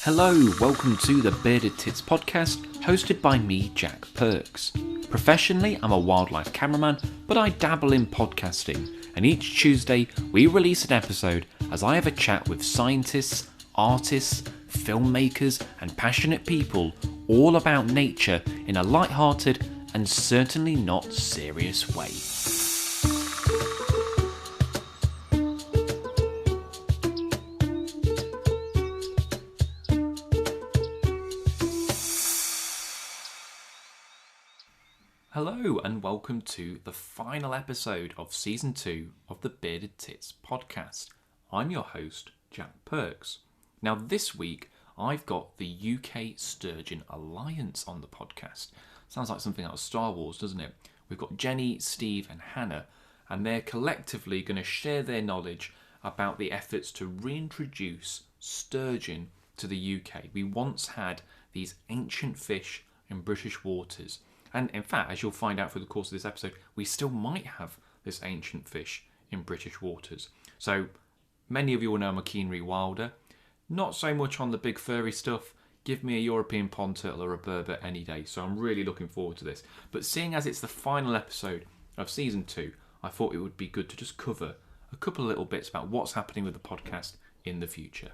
Hello, welcome to the Bearded Tits podcast, hosted by me, Jack Perks. Professionally, I'm a wildlife cameraman, but I dabble in podcasting, and each Tuesday we release an episode as I have a chat with scientists, artists, filmmakers, and passionate people all about nature in a light-hearted and certainly not serious way. Hello and welcome to the final episode of Season 2 of the Bearded Tits podcast. I'm your host, Jack Perks. Now this week I've got the UK Sturgeon Alliance on the podcast. Sounds like something out of Star Wars, doesn't it? We've got Jenny, Steve and Hannah, and they're collectively going to share their knowledge about the efforts to reintroduce sturgeon to the UK. We once had these ancient fish in British waters. And in fact, as you'll find out through the course of this episode, we still might have this ancient fish in British waters. So many of you will know I'm a keen rewilder. Not so much on the big furry stuff. Give me a European pond turtle or a burbot any day. So I'm really looking forward to this. But seeing as it's the final episode of Season 2, I thought it would be good to just cover a couple of little bits about what's happening with the podcast in the future.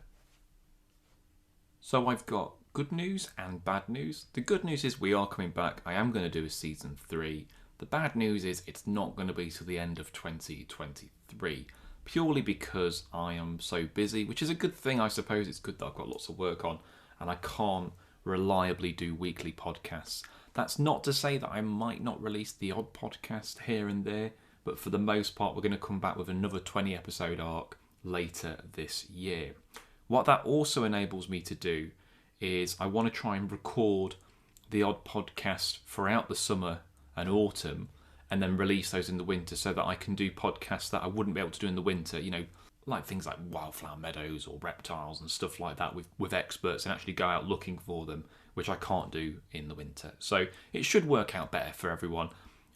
So I've got good news and bad news. The good news is we are coming back. I am going to do a Season 3. The bad news is it's not going to be till the end of 2023. Purely because I am so busy, which is a good thing, I suppose. It's good that I've got lots of work on and I can't reliably do weekly podcasts. That's not to say that I might not release the odd podcast here and there, but for the most part we're going to come back with another 20 episode arc later this year. What that also enables me to do is I want to try and record the odd podcast throughout the summer and autumn and then release those in the winter so that I can do podcasts that I wouldn't be able to do in the winter, you know, like things like wildflower meadows or reptiles and stuff like that with experts and actually go out looking for them, which I can't do in the winter. So it should work out better for everyone.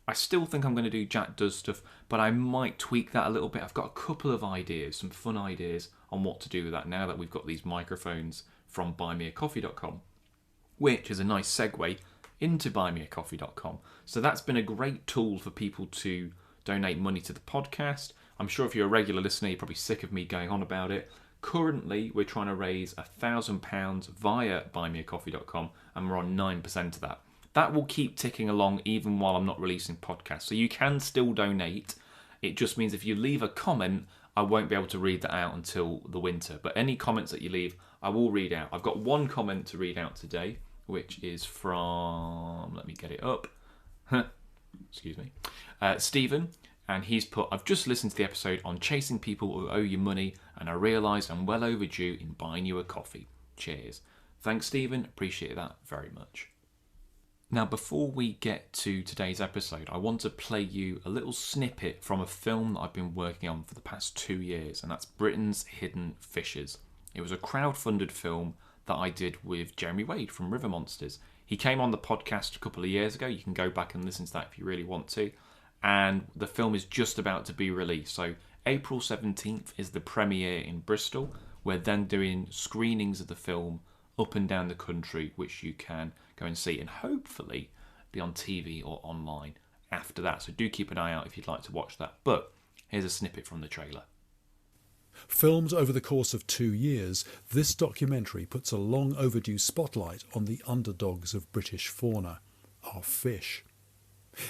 I still think I'm going to do Jack Does stuff, but I might tweak that a little bit. I've got a couple of ideas, some fun ideas on what to do with that now that we've got these microphones from buymeacoffee.com, which is a nice segue into buymeacoffee.com. So that's been a great tool for people to donate money to the podcast. I'm sure if you're a regular listener, you're probably sick of me going on about it. Currently, we're trying to raise £1,000 via buymeacoffee.com, and we're on 9% of that. That will keep ticking along even while I'm not releasing podcasts. So you can still donate. It just means if you leave a comment, I won't be able to read that out until the winter. But any comments that you leave, I will read out. I've got one comment to read out today, which is from, let me get it up. Excuse me. Stephen, and he's put, I've just listened to the episode on chasing people who owe you money, and I realised I'm well overdue in buying you a coffee. Cheers. Thanks, Stephen. Appreciate that very much. Now, before we get to today's episode, I want to play you a little snippet from a film that I've been working on for the past 2 years, and that's Britain's Hidden Fishes. It was a crowd-funded film that I did with Jeremy Wade from River Monsters. He came on the podcast a couple of years ago. You can go back and listen to that if you really want to. And the film is just about to be released. So April 17th is the premiere in Bristol. We're then doing screenings of the film up and down the country, which you can go and see and hopefully be on TV or online after that. So do keep an eye out if you'd like to watch that. But here's a snippet from the trailer. Filmed over the course of 2 years, this documentary puts a long overdue spotlight on the underdogs of British fauna, our fish.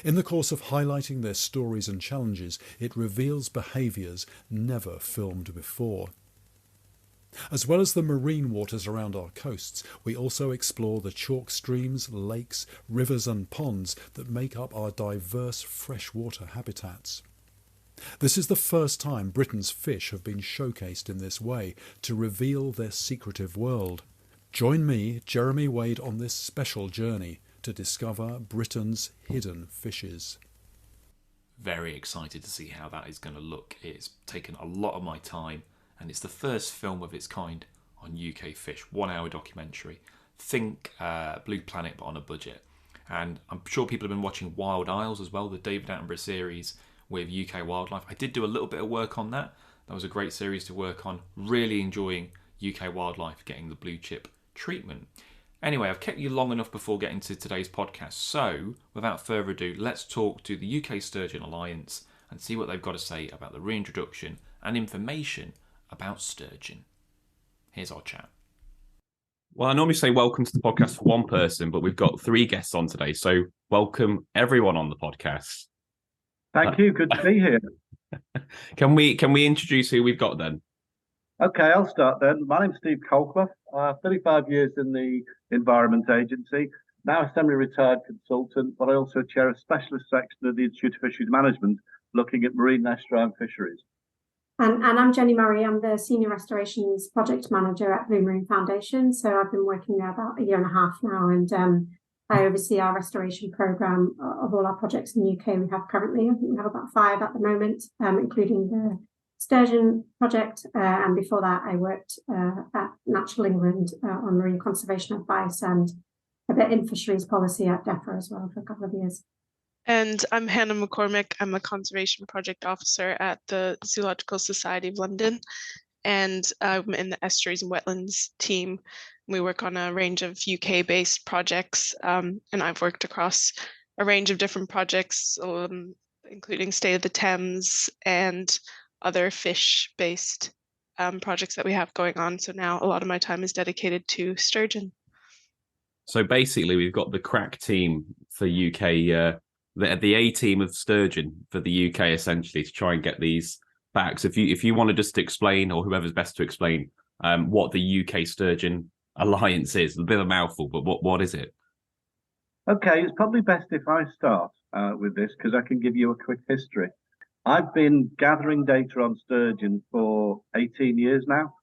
In the course of highlighting their stories and challenges, it reveals behaviours never filmed before. As well as the marine waters around our coasts, we also explore the chalk streams, lakes, rivers and ponds that make up our diverse freshwater habitats. This is the first time Britain's fish have been showcased in this way to reveal their secretive world. Join me, Jeremy Wade, on this special journey to discover Britain's hidden fishes. Very excited to see how that is going to look. It's taken a lot of my time, and it's the first film of its kind on UK fish, 1 hour documentary. Think Blue Planet but on a budget. And I'm sure people have been watching Wild Isles as well, the David Attenborough series with UK wildlife. I did do a little bit of work on that. That was a great series to work on. Really enjoying UK wildlife getting the blue chip treatment. Anyway, I've kept you long enough before getting to today's podcast, so without further ado, let's talk to the UK Sturgeon Alliance and see what they've got to say about the reintroduction and information about sturgeon. Here's our chat. Well, I normally say welcome to the podcast for one person, but we've got 3 guests on today, so welcome everyone on the podcast. Thank you. Good to be here. Can we introduce who we've got then? Okay, I'll start then. My name's Steve Colclough. 35 years in the Environment Agency, now a semi-retired consultant, but I also chair a specialist section of the Institute of Fisheries Management looking at marine and estuarine fisheries. And I'm Jenny Murray. I'm the Senior Restorations Project Manager at Blue Marine Foundation. So I've been working there about a year and a half now, and I oversee our restoration programme of all our projects in the UK we have currently. I think we have about 5 at the moment, including the Sturgeon project. And before that, I worked at Natural England on marine conservation advice and a bit in fisheries policy at DEFRA as well for a couple of years. And I'm Hannah McCormick. I'm a conservation project officer at the Zoological Society of London, and I'm in the estuaries and wetlands team. We work on a range of UK-based projects, and I've worked across a range of different projects, including State of the Thames and other fish-based projects that we have going on. So now a lot of my time is dedicated to sturgeon. So basically, we've got the crack team for UK, the A team of sturgeon for the UK, essentially, to try and get these back. So if you want to just explain, or whoever's best to explain, what the UK Sturgeon Alliance is, a bit of a mouthful, but what is it? Okay, it's probably best if I start with this because I can give you a quick history. I've been gathering data on sturgeon for 18 years now,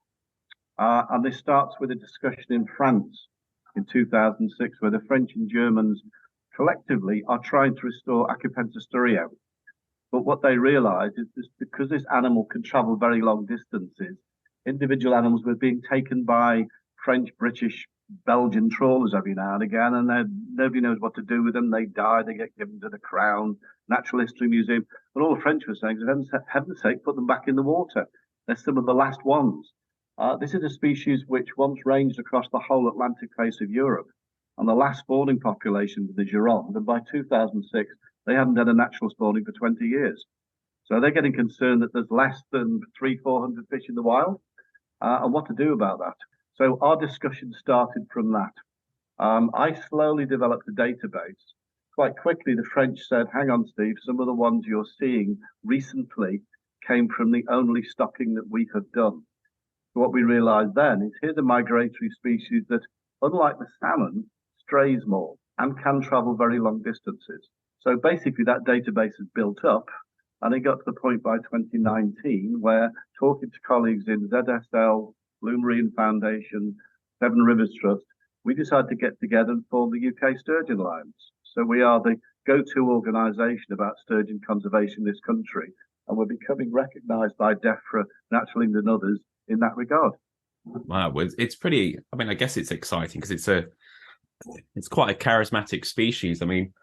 and this starts with a discussion in France in 2006 where the French and Germans collectively are trying to restore Acupentus sturio. But what they realized is this, because this animal can travel very long distances, individual animals were being taken by French, British, Belgian trawlers every now and again, and nobody knows what to do with them. They die, they get given to the Crown, Natural History Museum, and all the French were saying, for heaven's sake, put them back in the water. They're some of the last ones. This is a species which once ranged across the whole Atlantic face of Europe, and the last spawning population was the Gironde, and by 2006, they hadn't had a natural spawning for 20 years. So they're getting concerned that there's less than 300-400 fish in the wild, and what to do about that. So our discussion started from that. I slowly developed a database. Quite quickly, the French said, hang on, Steve, some of the ones you're seeing recently came from the only stocking that we have done. So what we realized then is here's a migratory species that, unlike the salmon, strays more and can travel very long distances. So basically that database has built up, and it got to the point by 2019 where, talking to colleagues in ZSL, Blue Marine Foundation, Seven Rivers Trust, we decided to get together and form the UK Sturgeon Alliance. So we are the go-to organisation about sturgeon conservation in this country, and we're becoming recognised by DEFRA, Natural England and others in that regard. Wow, it's pretty, I mean, I guess it's exciting because it's quite a charismatic species. I mean,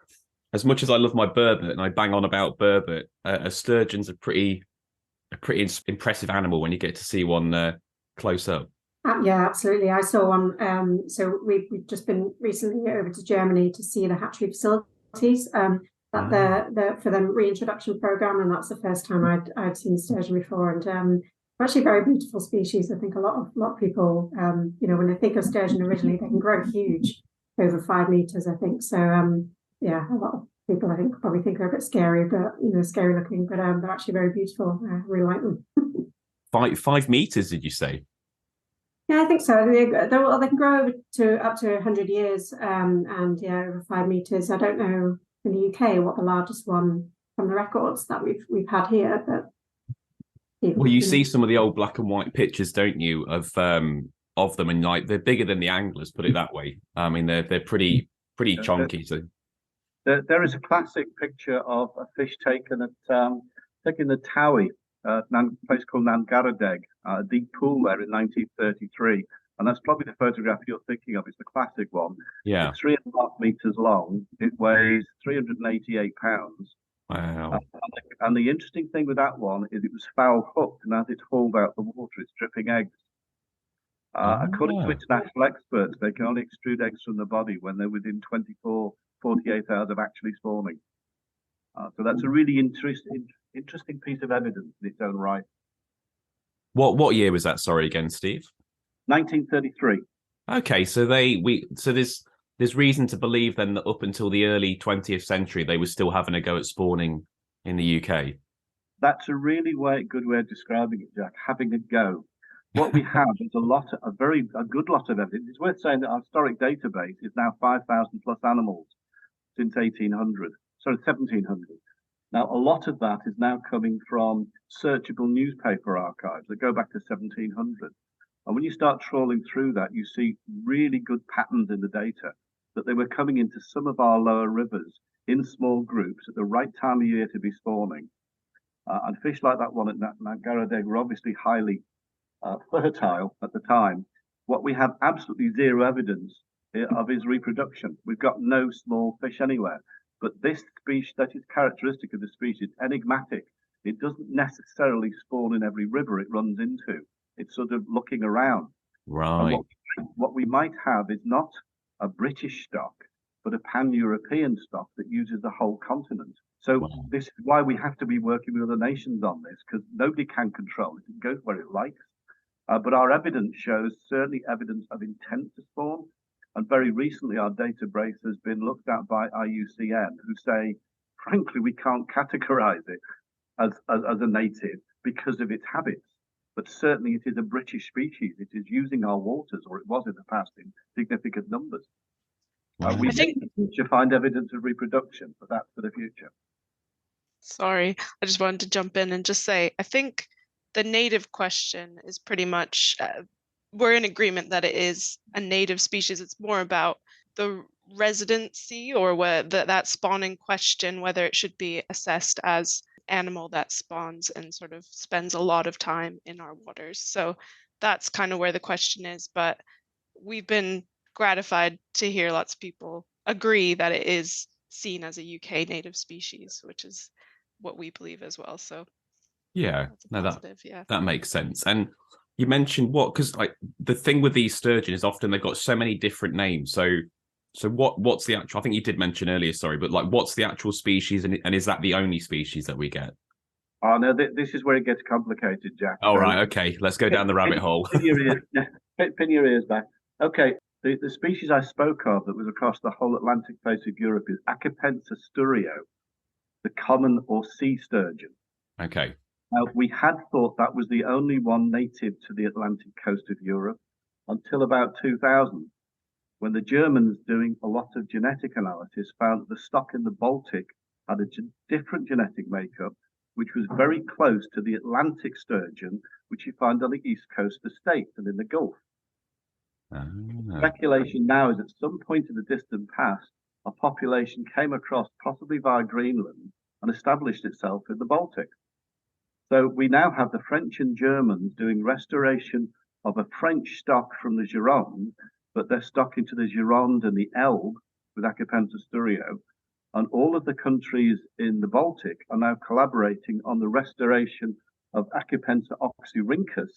as much as I love my burbot and I bang on about burbot, a sturgeon's a pretty impressive animal when you get to see one close up. Yeah, absolutely. I saw one. So we've just been recently over to Germany to see the hatchery facilities that the for the reintroduction program, and that's the first time I'd seen sturgeon before. And actually, a very beautiful species. I think a lot of people, when they think of sturgeon originally, they can grow huge, over 5 meters. I think so. Yeah, a lot of people I think probably think they're a bit scary, but scary looking. But they're actually very beautiful. I really like them. 5 meters, did you say? Yeah, I think so. They can grow up to 100 years, and yeah, over 5 meters. I don't know in the UK what the largest one from the records that we've had here, but well, you see some of the old black and white pictures, don't you, of them, and like they're bigger than the anglers, put it that way. I mean, they're pretty chunky. So there is a classic picture of a fish taken at the Towie, a place called Nangaradeg, a deep pool there in 1933. And that's probably the photograph you're thinking of. It's the classic one. Yeah. It's 3.5 meters long. It weighs 388 pounds. Wow. And the interesting thing with that one is it was foul hooked, and as it's hauled out the water, it's dripping eggs. According to international experts, they can only extrude eggs from the body when they're within 24, 48 hours of actually spawning. So that's a really interesting piece of evidence in its own right. What year was that? Sorry again, Steve. 1933. Okay, so there's reason to believe then that up until the early 20th century they were still having a go at spawning in the UK. That's a really good way of describing it, Jack. Having a go. What we have is a good lot of evidence. It's worth saying that our historic database is now 5,000 plus animals since 1700. Now, a lot of that is now coming from searchable newspaper archives that go back to 1700. And when you start trawling through that, you see really good patterns in the data that they were coming into some of our lower rivers in small groups at the right time of year to be spawning. And fish like that one at Nagaradeg were obviously highly fertile at the time. What we have absolutely zero evidence of is reproduction. We've got no small fish anywhere. But this species, that is characteristic of the species, enigmatic. It doesn't necessarily spawn in every river it runs into. It's sort of looking around. Right. And what we might have is not a British stock, but a pan-European stock that uses the whole continent. So this is why we have to be working with other nations on this, because nobody can control it. It goes where it likes. But our evidence shows certainly evidence of intent to spawn. And very recently, our database has been looked at by IUCN, who say, frankly, we can't categorize it as a native because of its habits. But certainly it is a British species. It is using our waters, or it was in the past, in significant numbers. We think in the future find evidence of reproduction, but that's for the future. Sorry, I just wanted to jump in and just say, I think the native question is pretty much, we're in agreement that it is a native species. It's more about the residency or that spawning question, whether it should be assessed as animal that spawns and sort of spends a lot of time in our waters. So that's kind of where the question is. But we've been gratified to hear lots of people agree that it is seen as a UK native species, which is what we believe as well. So yeah, that's positive, that makes sense. And you mentioned because like the thing with these sturgeon is often they've got so many different names. So what's the actual? I think you did mention earlier, sorry, but like what's the actual species, and is that the only species that we get? Oh no, this is where it gets complicated, Jack. All right, okay, let's go down the rabbit hole. Pin your ears back. Okay, the species I spoke of that was across the whole Atlantic face of Europe is Acapensa sturio, the common or sea sturgeon. Okay. We had thought that was the only one native to the Atlantic coast of Europe until about 2000, when the Germans, doing a lot of genetic analysis, found that the stock in the Baltic had a different genetic makeup, which was very close to the Atlantic sturgeon, which you find on the east coast of the States and in the Gulf. Speculation now is at some point in the distant past, a population came across, possibly via Greenland, and established itself in the Baltic. So we now have the French and Germans doing restoration of a French stock from the Gironde, but they're stock into the Gironde and the Elbe with Acapensa sturio. And all of the countries in the Baltic are now collaborating on the restoration of Acapensa oxyrhynchus,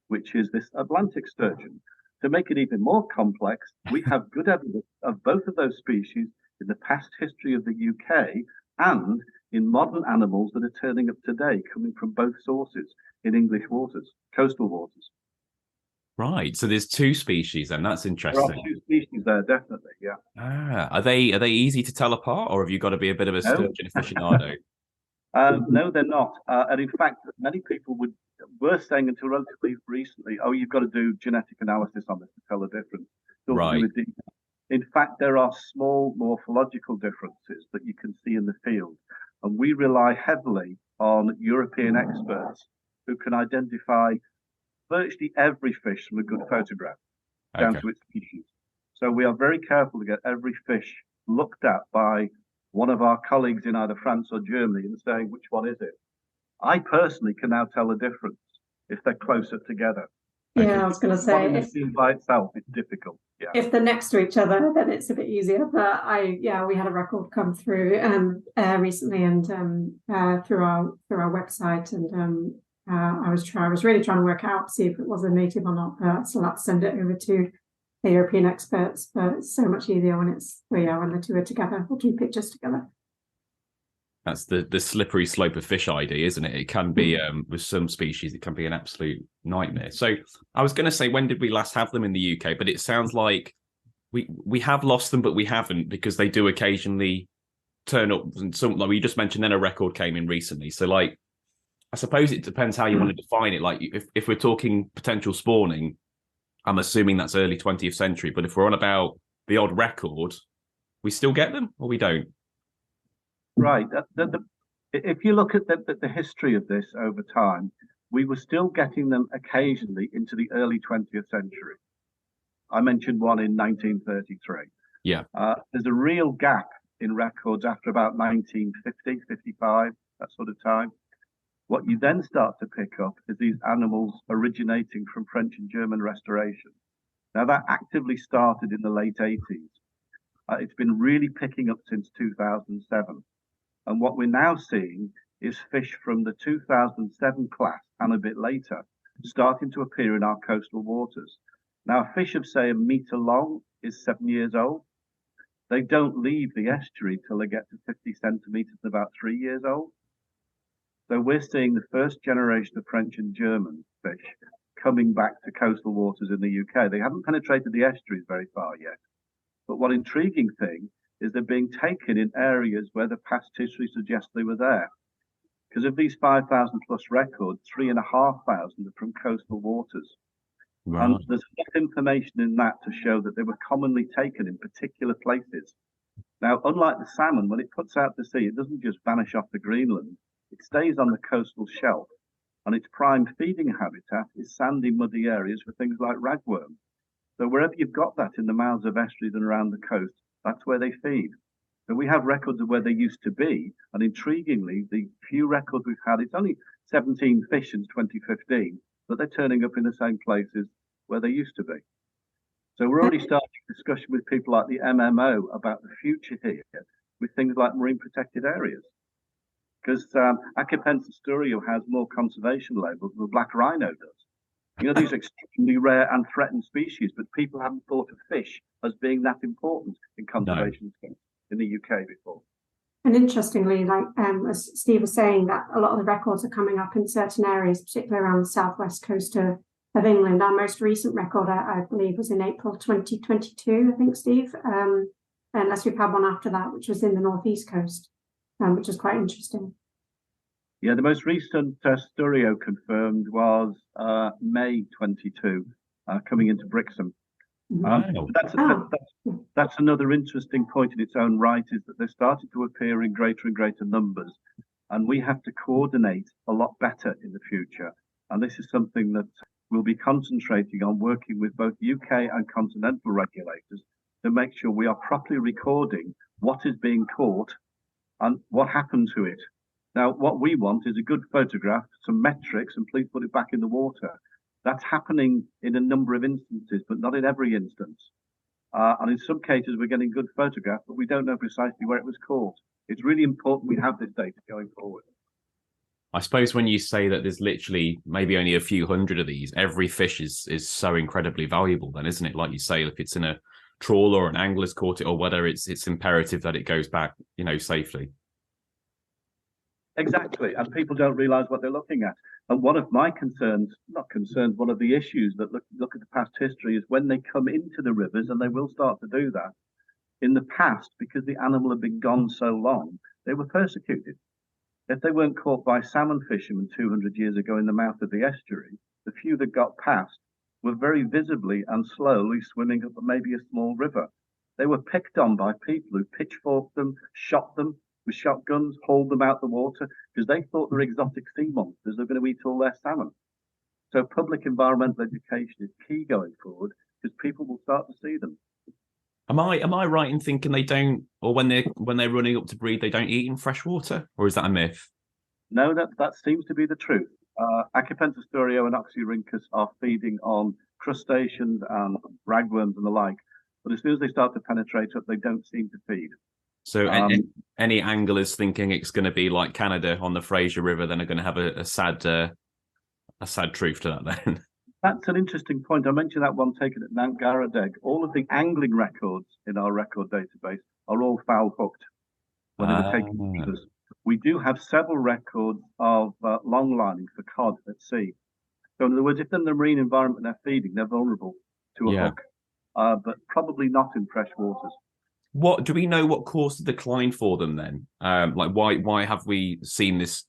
which is this Atlantic sturgeon. To make it even more complex, we have good evidence of both of those species in the past history of the UK and in modern animals that are turning up today, coming from both sources in English waters, coastal waters. Right. So there's two species, and that's interesting. There are two species there, definitely. Yeah. Are they easy to tell apart, or have you got to be a bit of a sturgeon aficionado? No, they're not. And in fact, many people were saying until relatively recently, "Oh, you've got to do genetic analysis on this to tell the difference." Right. In fact, there are small morphological differences that you can see in the field. And we rely heavily on European experts who can identify virtually every fish from a good photograph down to its species. So we are very careful to get every fish looked at by one of our colleagues in either France or Germany and saying, which one is it? I personally can now tell the difference if they're closer together. Yeah, I was going to say, if by itself, it's difficult. Yeah. If they're next to each other, then it's a bit easier. But we had a record come through recently and through our website, and I was really trying to work out, see if it was a native or not. So I'll send it over to the European experts, but it's so much easier when when the two are together, or two pictures together. That's the slippery slope of fish ID, isn't it? It can be with some species, it can be an absolute nightmare. So I was going to say, when did we last have them in the UK? But it sounds like we have lost them, but we haven't, because they do occasionally turn up. And some, like you just mentioned, then a record came in recently. So like, I suppose it depends how you want to define it. Like if we're talking potential spawning, I'm assuming that's early 20th century. But if we're on about the odd record, we still get them or we don't? Right. If you look at the history of this over time, we were still getting them occasionally into the early 20th century. I mentioned one in 1933. Yeah. There's a real gap in records after about 1950, 55, that sort of time. What you then start to pick up is these animals originating from French and German restoration. Now, that actively started in the late 80s. It's been really picking up since 2007. And what we're now seeing is fish from the 2007 class and a bit later starting to appear in our coastal waters. Now, a fish of, say, a metre long is 7 years old. They don't leave the estuary till they get to 50 centimetres and about 3 years old. So we're seeing the first generation of French and German fish coming back to coastal waters in the UK. They haven't penetrated the estuaries very far yet. But one intriguing thing is they're being taken in areas where the past history suggests they were there. Because of these 5,000 plus records, 3,500 are from coastal waters. Right. And there's enough information in that to show that they were commonly taken in particular places. Now, unlike the salmon, when it puts out to sea, it doesn't just vanish off the Greenland. It stays on the coastal shelf, and its prime feeding habitat is sandy, muddy areas for things like ragworm. So wherever you've got that in the mouths of estuaries and around the coast, that's where they feed. So we have records of where they used to be, and intriguingly, the few records we've had, it's only 17 fish since 2015, but they're turning up in the same places where they used to be. So we're already starting discussion with people like the MMO about the future here with things like marine protected areas. Because Accipensis sturio has more conservation labels than the black rhino does. You know, these are extremely rare and threatened species, but people haven't thought of fish as being that important in conservation in the UK before. And interestingly, like as Steve was saying, that a lot of the records are coming up in certain areas, particularly around the southwest coast of England. Our most recent record, I believe, was in April 2022, I think, Steve, unless we've had one after that, which was in the northeast coast, which is quite interesting. Yeah, the most recent sturio confirmed was May 22, coming into Brixham. Wow. That's another interesting point in its own right, is that they're starting to appear in greater and greater numbers, and we have to coordinate a lot better in the future. And this is something that we'll be concentrating on, working with both UK and continental regulators to make sure we are properly recording what is being caught and what happened to it. Now, what we want is a good photograph, some metrics, and please put it back in the water. That's happening in a number of instances, but not in every instance. And in some cases, we're getting good photographs, but we don't know precisely where it was caught. It's really important we have this data going forward. I suppose when you say that there's literally maybe only a few hundred of these, every fish is so incredibly valuable then, isn't it? Like you say, if it's in a trawl or an angler's caught it or whether it's imperative that it goes back, safely. Exactly. And people don't realize what they're looking at. And one of my one of the issues that look at the past history is when they come into the rivers, and they will start to do that. In the past, because the animal had been gone so long, they were persecuted. If they weren't caught by salmon fishermen 200 years ago in the mouth of the estuary, the few that got past were very visibly and slowly swimming up maybe a small river. They were picked on by people who pitchforked them, shot them with shotguns, hauled them out the water, because they thought they were exotic sea monsters that were going to eat all their salmon. So public environmental education is key going forward, because people will start to see them. Am I right in thinking they don't, or when they're running up to breed, they don't eat in fresh water, or is that a myth? No, that seems to be the truth. Accipensis sturio and Oxyrhynchus are feeding on crustaceans and ragworms and the like, but as soon as they start to penetrate up, they don't seem to feed. So any anglers thinking it's going to be like Canada on the Fraser River, then are going to have a sad a sad truth to that then. That's an interesting point. I mentioned that one taken at Mount Garadeg. All of the angling records in our record database are all foul hooked when they were taking pictures. We do have several records of long lining for cod at sea. So in other words, if they're in the marine environment they're feeding, they're vulnerable to a hook, but probably not in fresh waters. What do we know? What caused the decline for them then? Like why have we seen this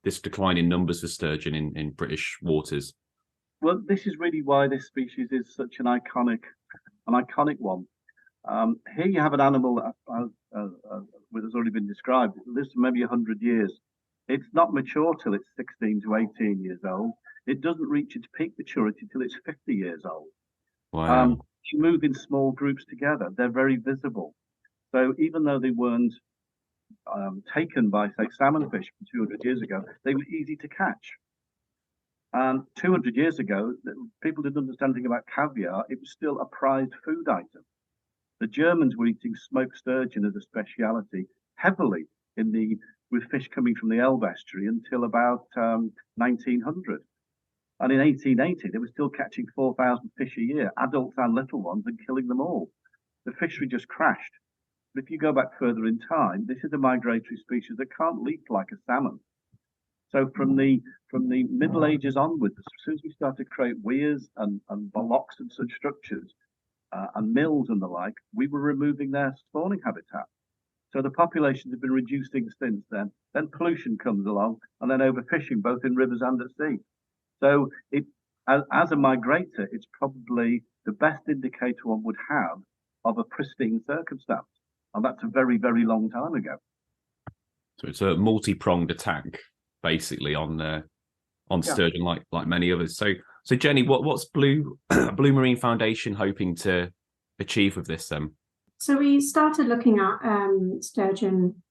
decline in numbers for sturgeon in British waters? Well, this is really why this species is such an iconic one. Here you have an animal that has already been described. It lives for maybe 100 years. It's not mature till it's 16 to 18 years old. It doesn't reach its peak maturity till it's 50 years old. Wow. You move in small groups together. They're very visible. So even though they weren't taken by, say, salmon fish from 200 years ago, they were easy to catch. 200 years ago, people didn't understand anything about caviar. It was still a prized food item. The Germans were eating smoked sturgeon as a speciality heavily with fish coming from the Elbe estuary until about 1900. And in 1880, they were still catching 4,000 fish a year, adults and little ones, and killing them all. The fishery just crashed. But if you go back further in time, this is a migratory species that can't leap like a salmon. So from the Middle Ages onwards, as soon as we started to create weirs and bollocks and such structures, and mills and the like, we were removing their spawning habitat. So the populations have been reducing since then. Then pollution comes along, and then overfishing, both in rivers and at sea. So as a migrator, it's probably the best indicator one would have of a pristine circumstance. And that's a very, very long time ago. So it's a multi-pronged attack, basically, on sturgeon, like many others. So Jenny, what's Blue Marine Foundation hoping to achieve with this? So we started looking at sturgeon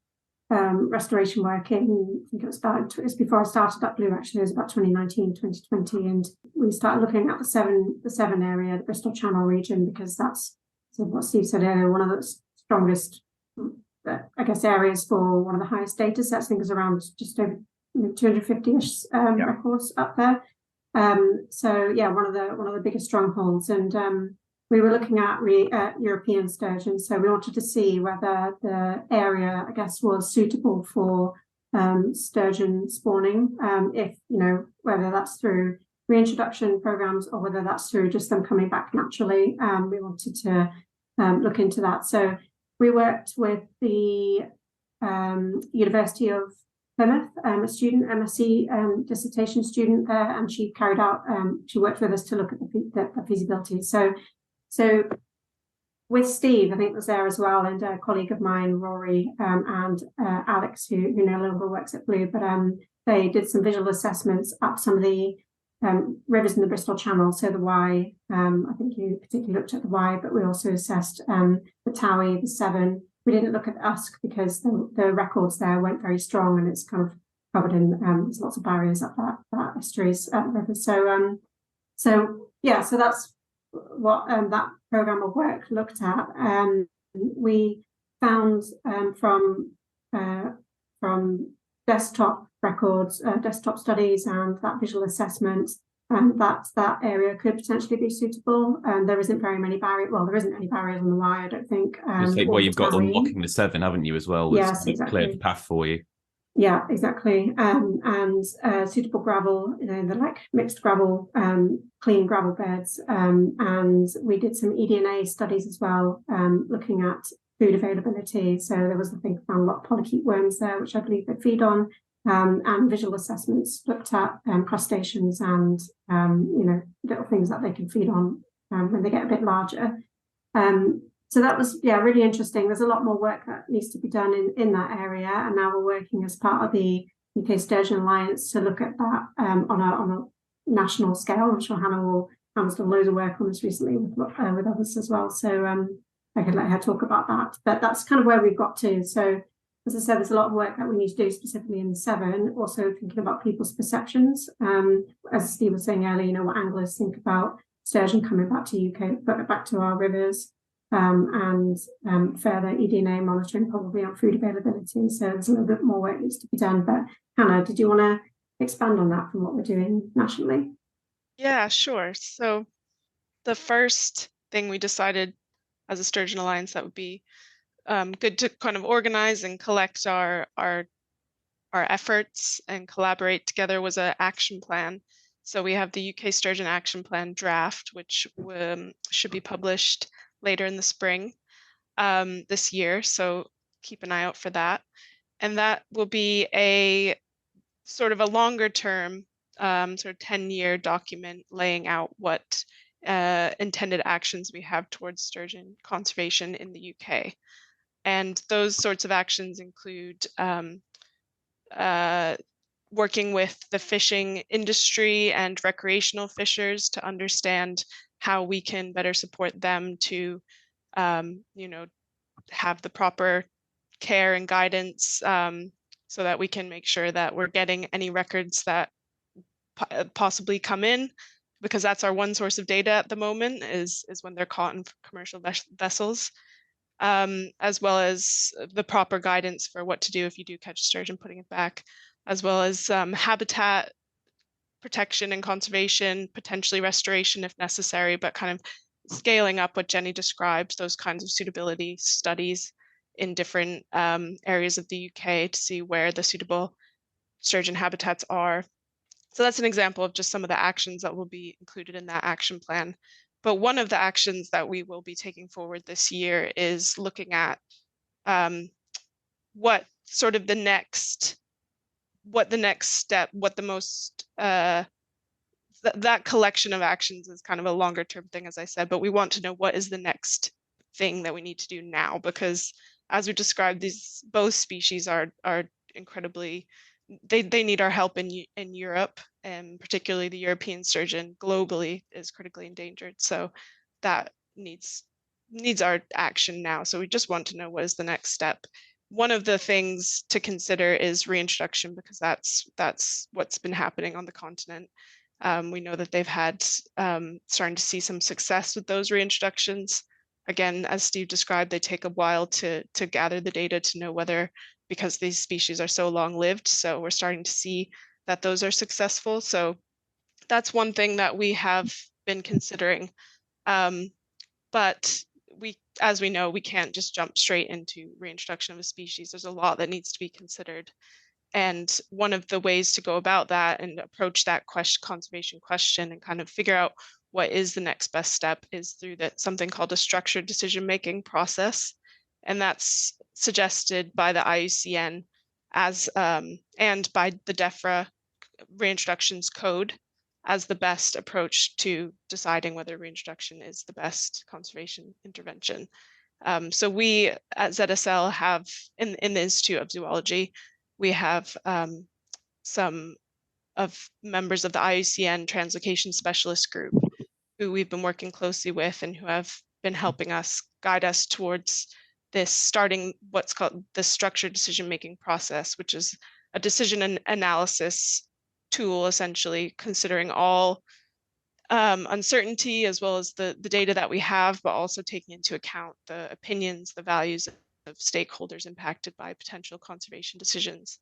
restoration work in, I think it was before I started at Blue, actually. It was about 2019, 2020, and we started looking at the Severn area, the Bristol Channel region, because that's, so what Steve said earlier, one of the strongest, I guess, areas for one of the highest data sets. I think it's around just over 250-ish records up there. So yeah, one of the biggest strongholds, and we were looking at European sturgeon. So we wanted to see whether the area, I guess, was suitable for sturgeon spawning, if, whether that's through reintroduction programs or whether that's through just them coming back naturally. We wanted to look into that. So we worked with the University of Plymouth, a student, MSc dissertation student there, and she worked with us to look at the feasibility. So with Steve, I think was there as well, and a colleague of mine, Rory, and Alex, who no longer works at Blue, but they did some visual assessments up some of the rivers in the Bristol Channel. So the Wye, I think you particularly looked at the Wye, but we also assessed the Towie, the Severn. We didn't look at the Usk because the records there weren't very strong, and it's kind of covered in there's lots of barriers up that estuaries river. So that's what that program of work looked at. We found from desktop records, desktop studies, and that visual assessment, that area could potentially be suitable. There isn't very many barriers. Well, there isn't any barriers on the Wye, I don't think. You've got unlocking the Severn, haven't you, as well? Yes, exactly. Cleared the path for you. Yeah, exactly. And suitable gravel, the mixed gravel, clean gravel beds. And we did some eDNA studies as well, looking at food availability. So there was, I think, found a lot of polychaete worms there, which I believe they feed on. And visual assessments looked at crustaceans and little things that they can feed on when they get a bit larger. So that was really interesting. There's a lot more work that needs to be done in that area, and now we're working as part of the UK Sturgeon Alliance to look at that on a national scale. I'm sure Hannah's done loads of work on this recently with others as well. So I could let her talk about that. But that's kind of where we've got to. So as I said, there's a lot of work that we need to do specifically in the Severn, also thinking about people's perceptions. As Steve was saying earlier, what anglers think about sturgeon coming back to UK, back to our rivers, and further eDNA monitoring probably on food availability. So there's a little bit more work needs to be done. But Hannah, did you want to expand on that from what we're doing nationally? Yeah, sure. So the first thing we decided as a Sturgeon Alliance that would be good to kind of organize and collect our efforts and collaborate together was an action plan. So we have the UK Sturgeon Action Plan draft, which should be published later in the spring this year. So keep an eye out for that. And that will be a sort of a longer term, sort of 10-year document laying out what intended actions we have towards sturgeon conservation in the UK. And those sorts of actions include working with the fishing industry and recreational fishers to understand how we can better support them to, have the proper care and guidance, so that we can make sure that we're getting any records that possibly come in, because that's our one source of data at the moment is when they're caught in commercial vessels. As well as the proper guidance for what to do if you do catch sturgeon, putting it back, as well as habitat protection and conservation, potentially restoration if necessary, but kind of scaling up what Jenny described, those kinds of suitability studies in different areas of the UK to see where the suitable sturgeon habitats are. So that's an example of just some of the actions that will be included in that action plan. But one of the actions that we will be taking forward this year is looking at what the next step, what the most, that collection of actions is kind of a longer term thing, as I said, but we want to know what is the next thing that we need to do now, because as we described, both species are incredibly, they need our help in Europe, and particularly the European sturgeon globally is critically endangered. So that needs our action now. So we just want to know what is the next step. One of the things to consider is reintroduction, because that's what's been happening on the continent. We know that they've had starting to see some success with those reintroductions. Again, as Steve described, they take a while to gather the data to know whether, because these species are so long lived. So we're starting to see that those are successful. So that's one thing that we have been considering. But as we know, we can't just jump straight into reintroduction of a species. There's a lot that needs to be considered. And one of the ways to go about that and approach that conservation question and kind of figure out what is the next best step is through something called a structured decision-making process. And that's suggested by the IUCN and by the DEFRA reintroductions code as the best approach to deciding whether reintroduction is the best conservation intervention. So we at ZSL have, in the Institute of Zoology, we have some of members of the IUCN Translocation Specialist Group who we've been working closely with and who have been helping us guide us towards this, starting what's called the structured decision-making process, which is a decision analysis tool, essentially considering all uncertainty as well as the data that we have, but also taking into account the opinions, the values of stakeholders impacted by potential conservation decisions.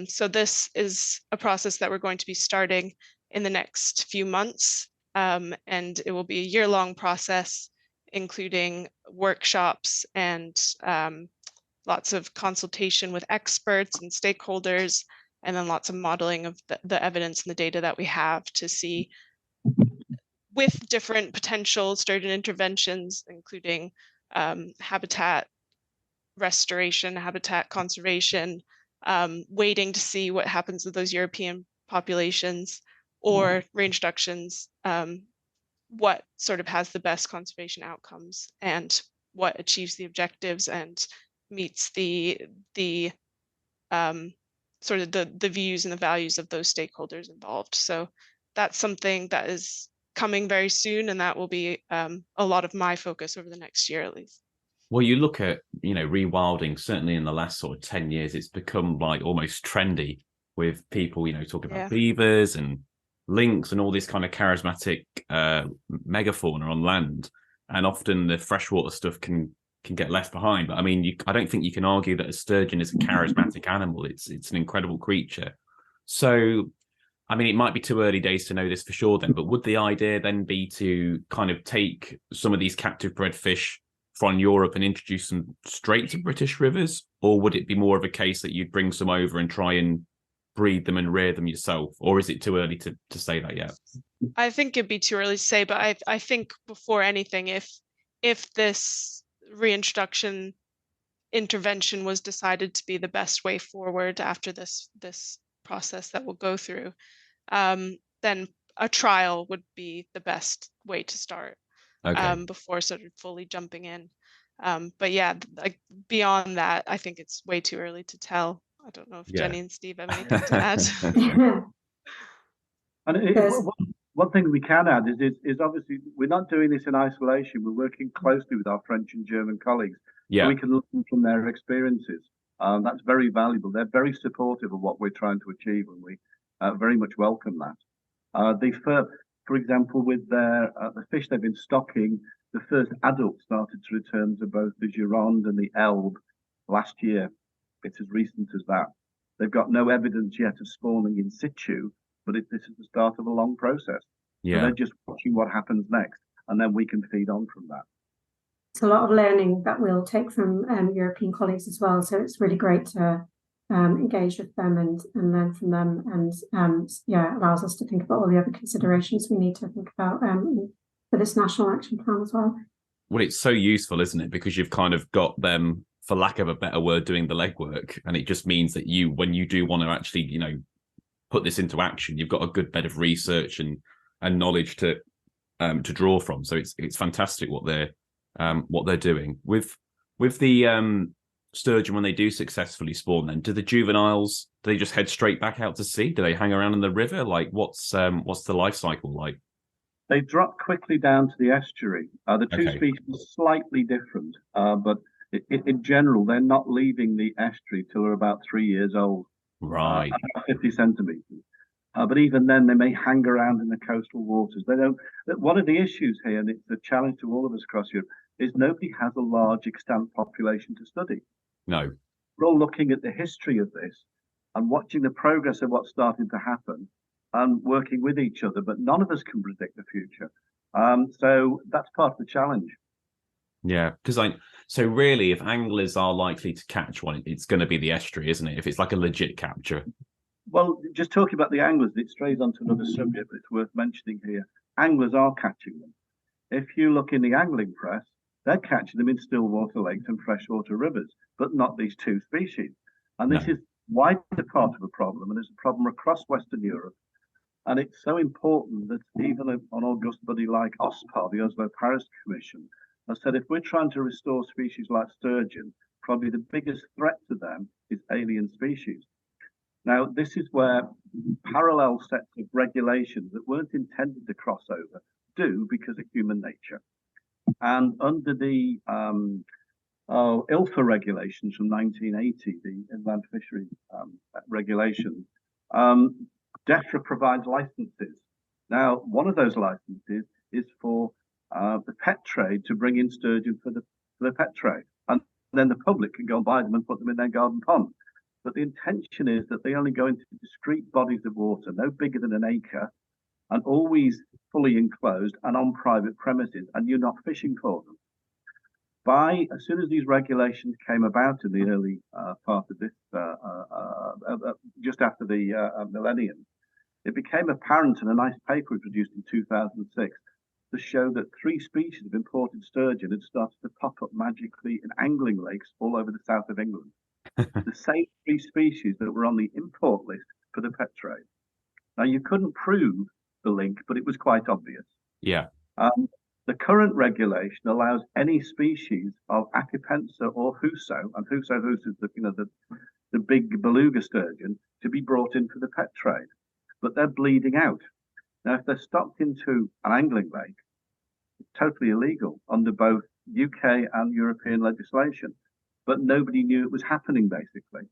So this is a process that we're going to be starting in the next few months, and it will be a year-long process, including workshops and lots of consultation with experts and stakeholders, and then lots of modeling of the evidence and the data that we have to see with different potential sturgeon interventions, including habitat restoration, habitat conservation, waiting to see what happens with those European populations, or reintroductions, what sort of has the best conservation outcomes and what achieves the objectives and meets the sort of the views and the values of those stakeholders involved. So that's something that is coming very soon, and that will be a lot of my focus over the next year at least. Well, you look at, rewilding, certainly in the last sort of 10 years, it's become like almost trendy with people, talking about beavers and lynx and all this kind of charismatic megafauna on land. And often the freshwater stuff can get left behind. But I mean, I don't think you can argue that a sturgeon is a charismatic animal. It's an incredible creature. So, I mean, it might be too early days to know this for sure then, but would the idea then be to kind of take some of these captive bred fish from Europe and introduce them straight to British rivers? Or would it be more of a case that you'd bring some over and try and breed them and rear them yourself? Or is it too early to say that yet? I think it'd be too early to say, but I think before anything, if this reintroduction intervention was decided to be the best way forward after this process that we'll go through, then a trial would be the best way to start. Okay. Before sort of fully jumping in. But yeah, like beyond that, I think it's way too early to tell. I don't know if Yeah. Jenny and Steve have anything to add. And one thing we can add is obviously we're not doing this in isolation. We're working closely with our French and German colleagues, so Yeah. we can learn from their experiences. That's very valuable. They're very supportive of what we're trying to achieve, and we very much welcome that. For example, with the fish they've been stocking, the first adults started to return to both the Gironde and the Elbe last year. It's as recent as that. They've got no evidence yet of spawning in situ, but this is the start of a long process. So Yeah. they're just watching what happens next, and then we can feed on from that. It's a lot of learning that we'll take from European colleagues as well. So it's really great to engage with them and learn from them, and yeah, allows us to think about all the other considerations we need to think about for this national action plan as well. Well, it's so useful, isn't it? Because you've kind of got them, for lack of a better word, doing the legwork, and it just means that when you do want to actually, put this into action, you've got a good bit of research and knowledge to draw from. So it's fantastic what they're doing with the sturgeon when they do successfully spawn. Then do the juveniles, do they just head straight back out to sea? Do they hang around in the river? Like what's the life cycle like? They drop quickly down to the estuary. The two species are slightly different, but in general, they're not leaving the estuary till they're about 3 years old. Right. 50 centimeters. But even then, they may hang around in the coastal waters. They don't. One of the issues here, and it's a challenge to all of us across Europe, is nobody has a large extant population to study. No. We're all looking at the history of this and watching the progress of what's starting to happen and working with each other, but none of us can predict the future. So that's part of the challenge. Yeah, so really, if anglers are likely to catch one, it's going to be the estuary, isn't it? If it's like a legit capture. Well, just talking about the anglers, it strays onto another subject, but it's worth mentioning here. Anglers are catching them. If you look in the angling press, they're catching them in still water lakes and freshwater rivers, but not these two species. And this is wider part of a problem, and it's a problem across Western Europe. And it's so important that even an august body like OSPAR, the Oslo Paris Commission, has said if we're trying to restore species like sturgeon, probably the biggest threat to them is alien species. Now, this is where parallel sets of regulations that weren't intended to cross over do because of human nature. And under the ILFA regulations from 1980, the Inland Fisheries regulations, DEFRA provides licenses. Now, one of those licenses is for the pet trade to bring in sturgeon for the pet trade. And then the public can go and buy them and put them in their garden pond. But the intention is that they only go into discrete bodies of water, no bigger than an acre, and always fully enclosed and on private premises, and you're not fishing for them. As soon as these regulations came about in the early part of this, just after the millennium, it became apparent, and a nice paper was produced in 2006 to show that 3 species of imported sturgeon had started to pop up magically in angling lakes all over the south of England. The same 3 species that were on the import list for the pet trade. Now, you couldn't prove the link, but it was quite obvious. Yeah. The current regulation allows any species of Acipensa or Huso, and Huso is the big beluga sturgeon, to be brought in for the pet trade, but they're bleeding out. Now, if they're stocked into an angling lake, it's totally illegal under both UK and European legislation, but nobody knew it was happening, basically.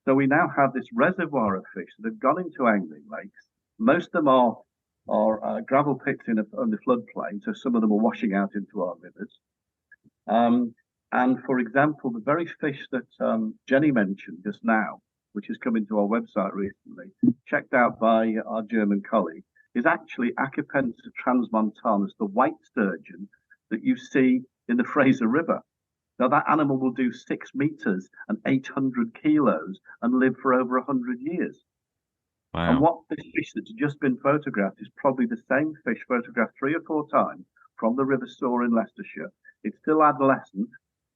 So we now have this reservoir of fish that have gone into angling lakes. Most of them are gravel pits on the floodplain, so some of them are washing out into our rivers. And for example, the very fish that Jenny mentioned just now, which has come into our website recently, checked out by our German colleague, is actually Acapensa transmontanus, the white sturgeon that you see in the Fraser River. Now, that animal will do 6 meters and 800 kilos and live for over 100 years. Wow. And what this fish that's just been photographed is probably the same fish photographed 3 or 4 times from the River Stour in Leicestershire. It's still adolescent.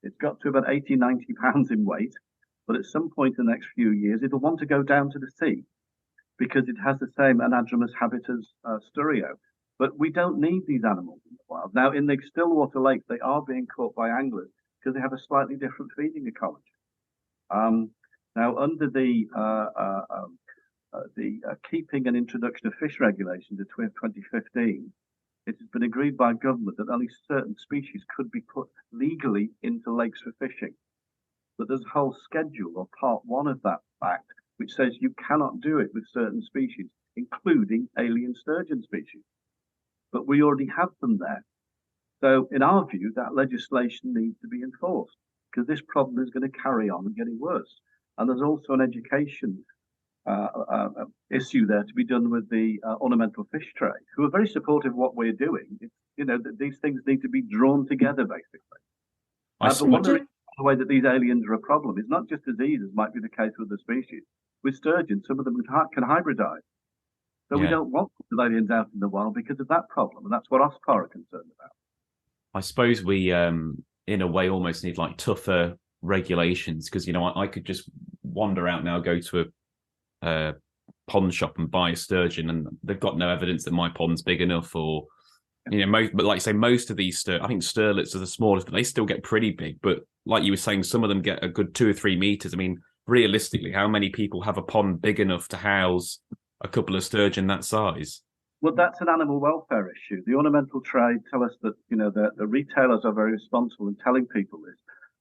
It's got to about 80, 90 pounds in weight. But at some point in the next few years, it'll want to go down to the sea because it has the same anadromous habit as Sturio. But we don't need these animals in the wild. Now, in the Stillwater lakes, they are being caught by anglers because they have a slightly different feeding ecology. Now, under the Keeping and Introduction of Fish Regulations of 2015, it has been agreed by government that only certain species could be put legally into lakes for fishing. But there's a whole schedule or part 1 of that act which says you cannot do it with certain species, including alien sturgeon species. But we already have them there. So in our view, that legislation needs to be enforced because this problem is going to carry on and getting worse. And there's also an education issue there to be done with the ornamental fish trade, who are very supportive of what we're doing. It's, these things need to be drawn together, basically. But one of the way that these aliens are a problem is not just diseases, might be the case with the species. With sturgeon, some of them can hybridize. So we don't want aliens out in the wild because of that problem, and that's what OSPAR are concerned about. I suppose we, in a way, almost need like tougher regulations because I could just wander out now, go to a pond shop and buy a sturgeon, and they've got no evidence that my pond's big enough, or but like you say, most of these I think sterlets are the smallest, but they still get pretty big. But like you were saying, some of them get a good 2 or 3 meters. I mean, realistically, how many people have a pond big enough to house a couple of sturgeon that size? Well, that's an animal welfare issue. The ornamental trade tell us that the retailers are very responsible in telling people this,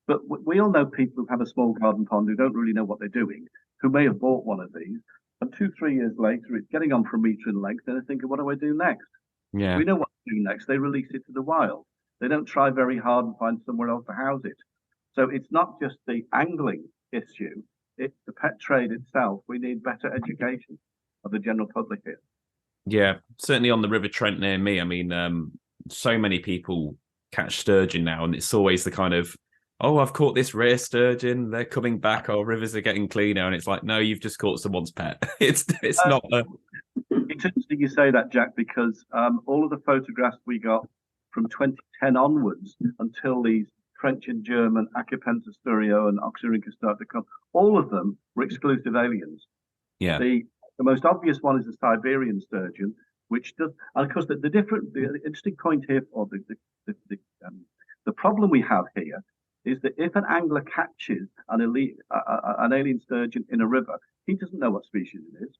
but we all know people who have a small garden pond who don't really know what they're doing, who may have bought one of these, and 2, 3 years later, it's getting on for a metre in length, and they're thinking, what do I do next? Yeah, we know what to do next. They release it to the wild. They don't try very hard and find somewhere else to house it. So it's not just the angling issue; it's the pet trade itself. We need better education of the general public here. Yeah, certainly on the River Trent near me. I mean, so many people catch sturgeon now, and it's always the kind of, oh, I've caught this rare sturgeon. They're coming back. Our rivers are getting cleaner, and it's like, no, you've just caught someone's pet. It's not. It's interesting you say that, Jack, because all of the photographs we got from 2010 onwards until these French and German Acapensa Sturio and Oxyrhynchus start to come, all of them were exclusive aliens. Yeah. The most obvious one is the Siberian sturgeon, which does, and of course, the interesting point here, or the problem we have here, is that if an angler catches an alien sturgeon in a river, he doesn't know what species it is.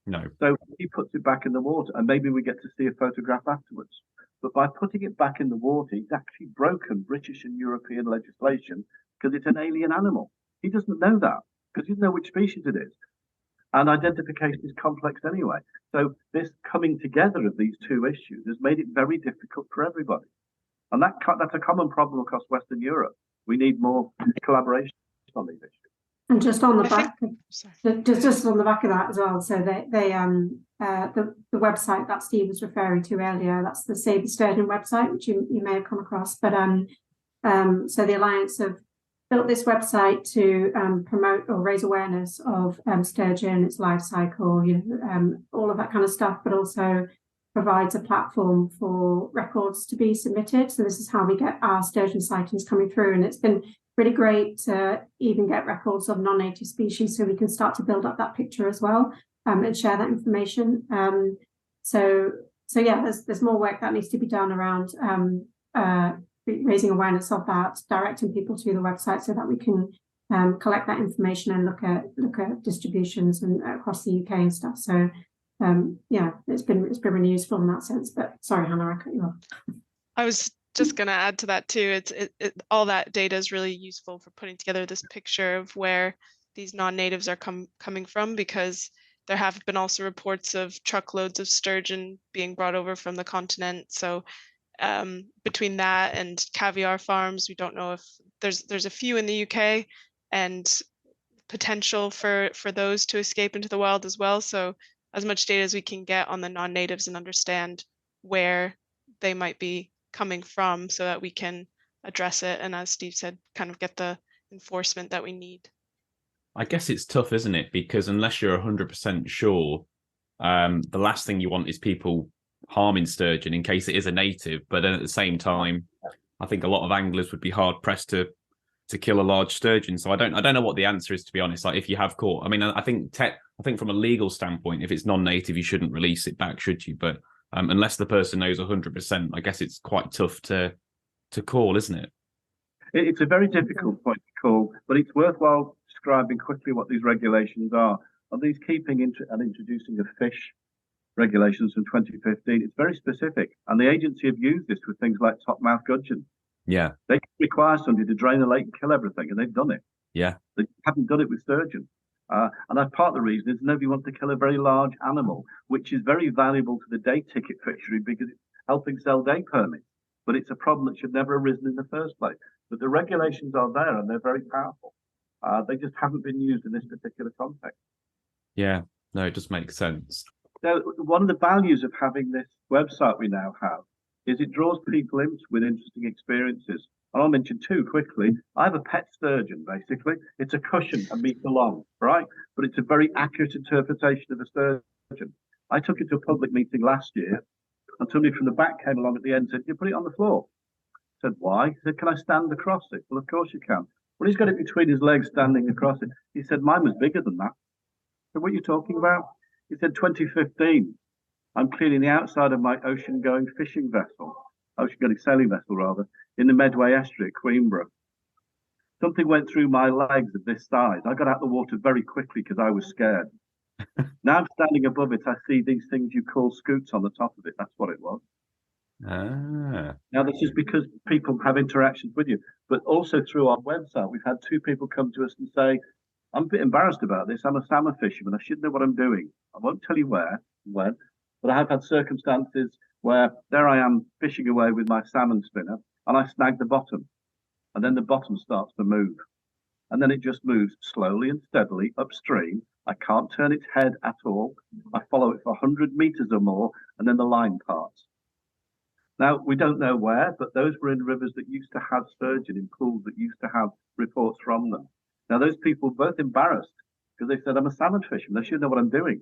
No. So he puts it back in the water, and maybe we get to see a photograph afterwards. But by putting it back in the water, he's actually broken British and European legislation because it's an alien animal. He doesn't know that because he doesn't know which species it is. And identification is complex anyway. So this coming together of these two issues has made it very difficult for everybody. And that's a common problem across Western Europe. We need more collaboration on these issues. And just on the back, just on the back of that as well. So the website that Steve was referring to earlier, that's the Save the Sturgeon website, which you may have come across. But so the Alliance have built this website to promote or raise awareness of sturgeon, its life cycle, all of that kind of stuff, but also provides a platform for records to be submitted. So this is how we get our sturgeon sightings coming through, and it's been really great to even get records of non-native species, so we can start to build up that picture as well and share that information. So yeah, there's more work that needs to be done around raising awareness of that, directing people to the website so that we can collect that information and look at distributions and across the UK and stuff. So yeah, it's been really useful in that sense. But sorry, Hannah, I cut you off. I was just going to add to that too. All that data is really useful for putting together this picture of where these non-natives are coming from, because there have been also reports of truckloads of sturgeon being brought over from the continent. So between that and caviar farms, we don't know if there's a few in the UK, and potential for those to escape into the wild as well. So as much data as we can get on the non-natives and understand where they might be coming from so that we can address it. And as Steve said, kind of get the enforcement that we need. I guess it's tough, isn't it? Because unless you're 100% sure, the last thing you want is people harming sturgeon in case it is a native. But then at the same time, I think a lot of anglers would be hard pressed to kill a large sturgeon. So I don't know what the answer is, to be honest. Like if you have caught, I mean, I think from a legal standpoint, if it's non-native, you shouldn't release it back, should you? But unless the person knows 100%, I guess it's quite tough to call, isn't it? It's a very difficult point to call, but it's worthwhile describing quickly what these regulations are. On these keeping and introducing of fish regulations from 2015, it's very specific. And the agency have used this with things like topmouth gudgeon. Yeah. They require somebody to drain the lake and kill everything, and they've done it. Yeah. They haven't done it with sturgeon. And that's part of the reason is nobody wants to kill a very large animal, which is very valuable to the day ticket fishery because it's helping sell day permits. But it's a problem that should never have arisen in the first place. But the regulations are there and they're very powerful. They just haven't been used in this particular context. Yeah, no, it just makes sense. Now, one of the values of having this website we now have is it draws people in with interesting experiences. And I'll mention two quickly. I have a pet sturgeon, basically. It's a cushion a metre long, right? But it's a very accurate interpretation of a sturgeon. I took it to a public meeting last year, and somebody from the back came along at the end and said, "You put it on the floor." I said, "Why?" He said, "Can I stand across it?" Well, of course you can. Well, he's got it between his legs standing across it. He said, "Mine was bigger than that." So what are you talking about? He said, 2015, I'm cleaning the outside of my ocean-going fishing vessel, ocean-going sailing vessel rather, in the Medway estuary at Queenborough. Something went through my legs of this size. I got out of the water very quickly because I was scared. Now I'm standing above it. I see these things you call scoots on the top of it. That's what it was. Ah. Now, this is because people have interactions with you, but also through our website, we've had two people come to us and say, "I'm a bit embarrassed about this. I'm a salmon fisherman. I should know what I'm doing. I won't tell you when, but I have had circumstances where there I am fishing away with my salmon spinner and I snag the bottom and then the bottom starts to move. And then it just moves slowly and steadily upstream. I can't turn its head at all. I follow it for 100 meters or more and then the line parts. Now, we don't know where, but those were in rivers that used to have sturgeon, in pools that used to have reports from them. Now, those people were both embarrassed because they said, "I'm a salmon fisherman. I should know what I'm doing."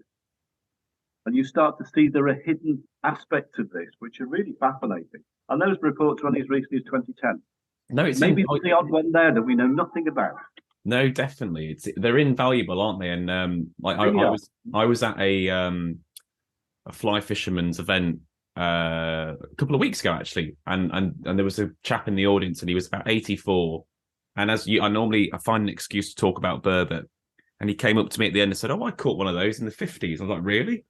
And you start to see there are hidden aspects of this which are really fascinating. And those reports run as recently as 2010. No, it's maybe the odd one there that we know nothing about. No, definitely, they're invaluable, aren't they? And I was at a fly fisherman's event a couple of weeks ago actually, and there was a chap in the audience, and he was about 84. And I find an excuse to talk about burbot, and he came up to me at the end and said, "Oh, I caught one of those in the 50s." I was like, "Really?"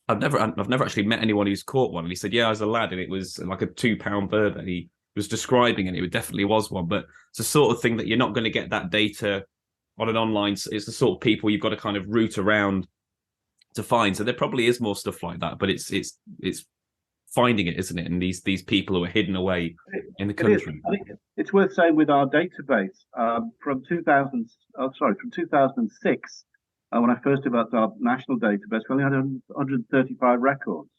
I've never actually met anyone who's caught one. And he said, "Yeah, I was a lad, and it was like a 2-pound burbot." He was describing it. It definitely was one, but it's the sort of thing that you're not going to get that data on an online. It's the sort of people you've got to kind of route around to find. So there probably is more stuff like that, but it's finding it, isn't it? And these people who are hidden away in the country. I think it's worth saying with our database from 2006, when I first developed our national database, we only had 135 records.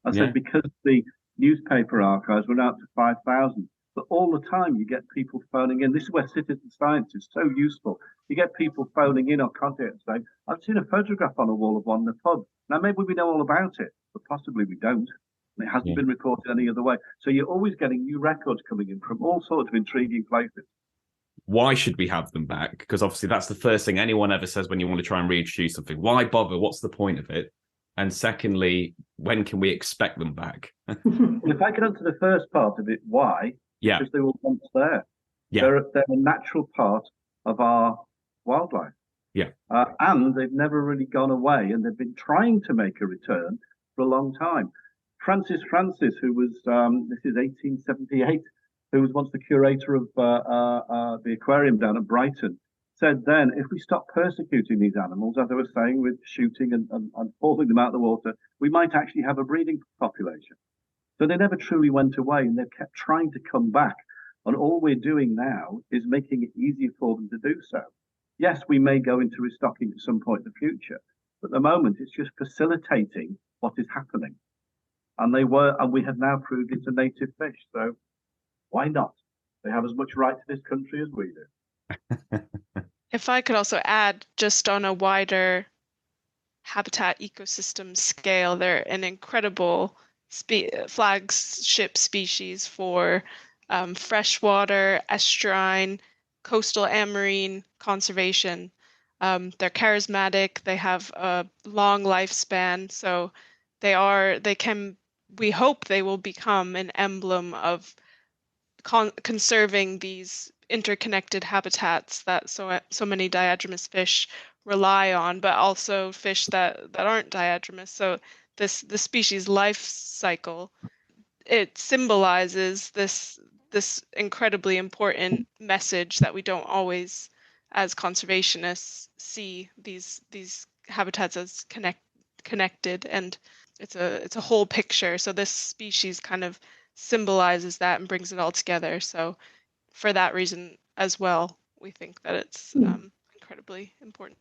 I said because the newspaper archives went out to 5,000. But all the time you get people phoning in. This is where citizen science is so useful. You get people phoning in or contacting saying, "I've seen a photograph on a wall of one in the pub." Now, maybe we know all about it, but possibly we don't. And it hasn't been reported any other way. So you're always getting new records coming in from all sorts of intriguing places. Why should we have them back? Because obviously that's the first thing anyone ever says when you want to try and reintroduce something. Why bother? What's the point of it? And secondly, when can we expect them back? If I can answer the first part of it, why? Yeah. Because they were once there. Yeah. They're a natural part of our wildlife. Yeah. And they've never really gone away, and they've been trying to make a return for a long time. Francis, who was, this is 1878, who was once the curator of the aquarium down at Brighton, said then, if we stop persecuting these animals, as I was saying, with shooting and hauling them out of the water, we might actually have a breeding population. So they never truly went away, and they've kept trying to come back. And all we're doing now is making it easier for them to do so. Yes, we may go into restocking at some point in the future, but at the moment it's just facilitating what is happening. And we have now proved it's a native fish. So why not? They have as much right to this country as we do. If I could also add, just on a wider habitat ecosystem scale, they're an incredible flagship species for freshwater, estuarine, coastal amarine conservation. They're charismatic, they have a long lifespan, so we hope they will become an emblem of conserving these interconnected habitats that so many diadromous fish rely on, but also fish that aren't diadromous. So the species life cycle, it symbolizes this incredibly important message that we don't always, as conservationists, see these habitats as connected, and it's a whole picture. So this species kind of symbolizes that and brings it all together. So for that reason as well, we think that it's incredibly important.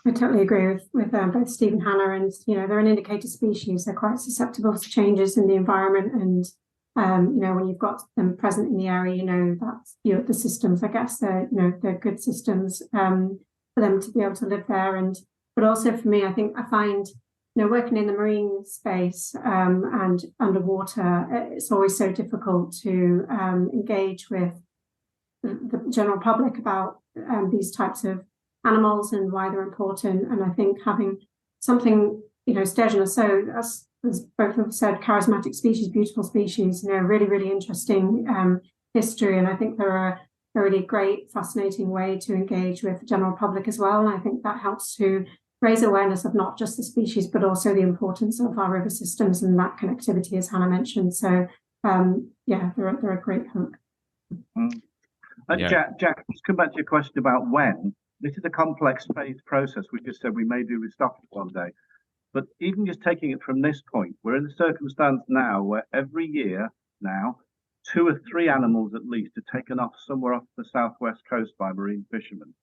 I totally agree with both Steve and Hannah, and they're an indicator species. They're quite susceptible to changes in the environment, and when you've got them present in the area, that's the systems. I guess they're good systems for them to be able to live there, but also for me, I find working in the marine space and underwater, it's always so difficult to engage with the general public about these types of animals and why they're important. And I think having something, sturgeon are so, as both have said, charismatic species, beautiful species, really, really interesting history. And I think they're a really great, fascinating way to engage with the general public as well. And I think that helps to raise awareness of not just the species, but also the importance of our river systems and that connectivity, as Hannah mentioned. So, they're a great hook. Jack, just come back to your question about when. This is a complex phased process. We just said we may do restocking one day. But even just taking it from this point, we're in a circumstance now where every year now, 2 or 3 animals at least are taken off somewhere off the southwest coast by marine fishermen.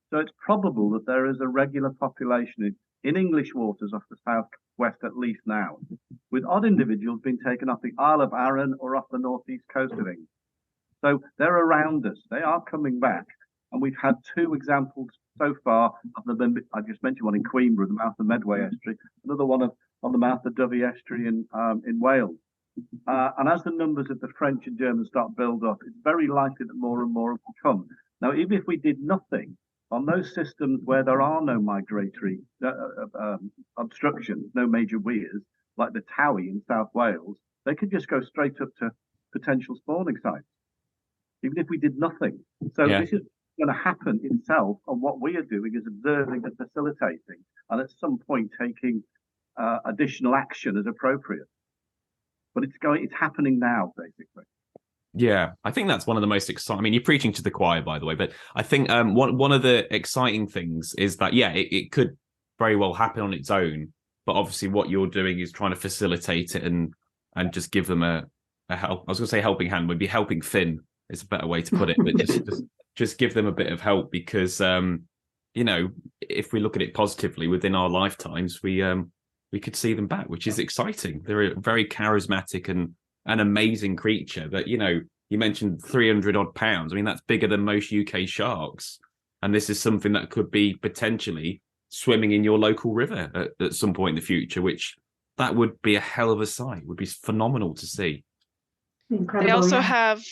So it's probable that there is a regular population in English waters off the southwest at least now, with odd individuals being taken off the Isle of Arran or off the northeast coast of England. So they're around us. They are coming back. And we've had 2 examples so far of them. I just mentioned one in Queenborough, the mouth of Medway Estuary, another one on the mouth of Dovey Estuary in Wales. And as the numbers of the French and Germans start build up, it's very likely that more and more will come. Now, even if we did nothing on those systems where there are no migratory obstructions, no major weirs, like the Towie in South Wales, they could just go straight up to potential spawning sites, even if we did nothing. So this is going to happen itself, and what we are doing is observing and facilitating, and at some point taking additional action as appropriate. But it's happening now, basically. Yeah, I think that's one of the most exciting. I mean, you're preaching to the choir, by the way, but I think one of the exciting things is that it could very well happen on its own, but obviously what you're doing is trying to facilitate it and just give them a help. I was going to say helping hand, would be helping fin is a better way to put it, but just give them a bit of help, because if we look at it positively, within our lifetimes we could see them back, which is exciting. They're a very charismatic and an amazing creature that, you mentioned 300 odd pounds. I mean, that's bigger than most UK sharks. And this is something that could be potentially swimming in your local river at some point in the future, which that would be a hell of a sight. It would be phenomenal to see. Incredible. They also have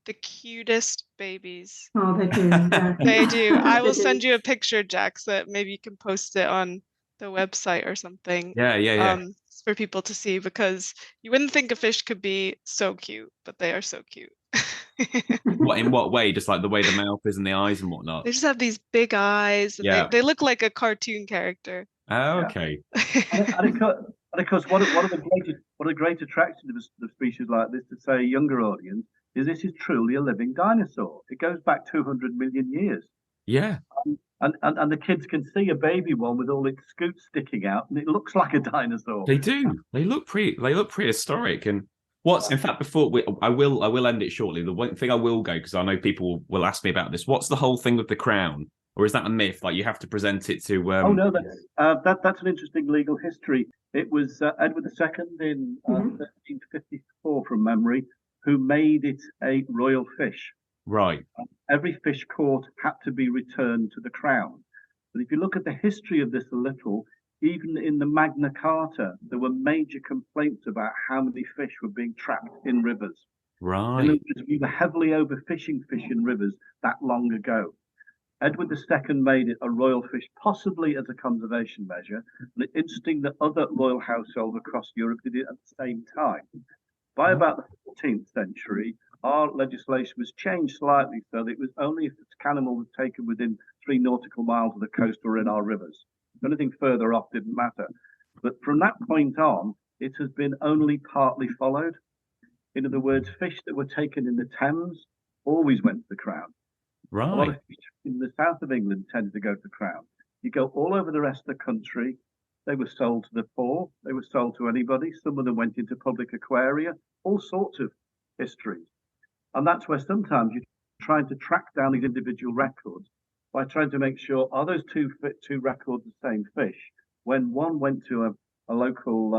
the cutest babies. Oh, they do. Yeah. They do. I will send you a picture, Jack, so that maybe you can post it on the website or something. Yeah. For people to see, because you wouldn't think a fish could be so cute, but they are so cute. In what way? Just like the way the mouth is and the eyes and whatnot? They just have these big eyes, and they look like a cartoon character. Oh, okay. And of course, one of the great attractions of species like this, to say a younger audience, is this is truly a living dinosaur. It goes back 200 million years. Yeah. And the kids can see a baby one with all its scoots sticking out, and it looks like a dinosaur. They do. They look prehistoric. And in fact, before I will end it shortly. The one thing I will go, because I know people will ask me about this. What's the whole thing with the crown or is that a myth? Like you have to present it to. Oh no, that's an interesting legal history. It was Edward II in 1354, from memory, who made it a royal fish. Right. Every fish caught had to be returned to the crown. But if you look at the history of this a little, even in the Magna Carta, there were major complaints about how many fish were being trapped in rivers. Right. In other words, we were heavily overfishing fish in rivers that long ago. Edward II made it a royal fish, possibly as a conservation measure. And it's interesting that other royal households across Europe did it at the same time. By about the 14th century, our legislation was changed slightly so that it was only if the animal was taken within 3 nautical miles of the coast or in our rivers. Anything further off didn't matter. But from that point on, it has been only partly followed. In other words, fish that were taken in the Thames always went to the Crown. Right. A lot of fish in the south of England tended to go to the Crown. You go all over the rest of the country, they were sold to the poor, they were sold to anybody. Some of them went into public aquaria, all sorts of histories. And that's where sometimes you're trying to track down these individual records by trying to make sure, are those two records the same fish? When one went to a local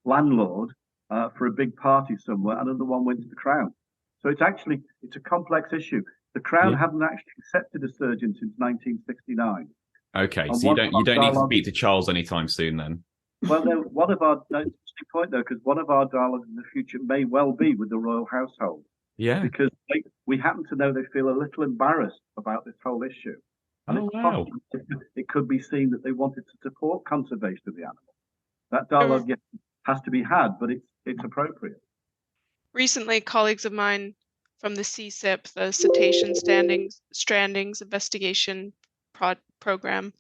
landlord for a big party somewhere, and another one went to the Crown. So it's a complex issue. The Crown hadn't actually accepted a sturgeon since 1969. Okay, And so you don't need to speak to Charles anytime soon then. Well, no, one of our interesting point though, because one of our dialogues in the future may well be with the royal household. Yeah. Because we happen to know they feel a little embarrassed about this whole issue. And it's possible it could be seen that they wanted to support conservation of the animal. That dialogue has to be had, but it's appropriate. Recently, colleagues of mine from the CSIP, the Cetacean Strandings Investigation Program,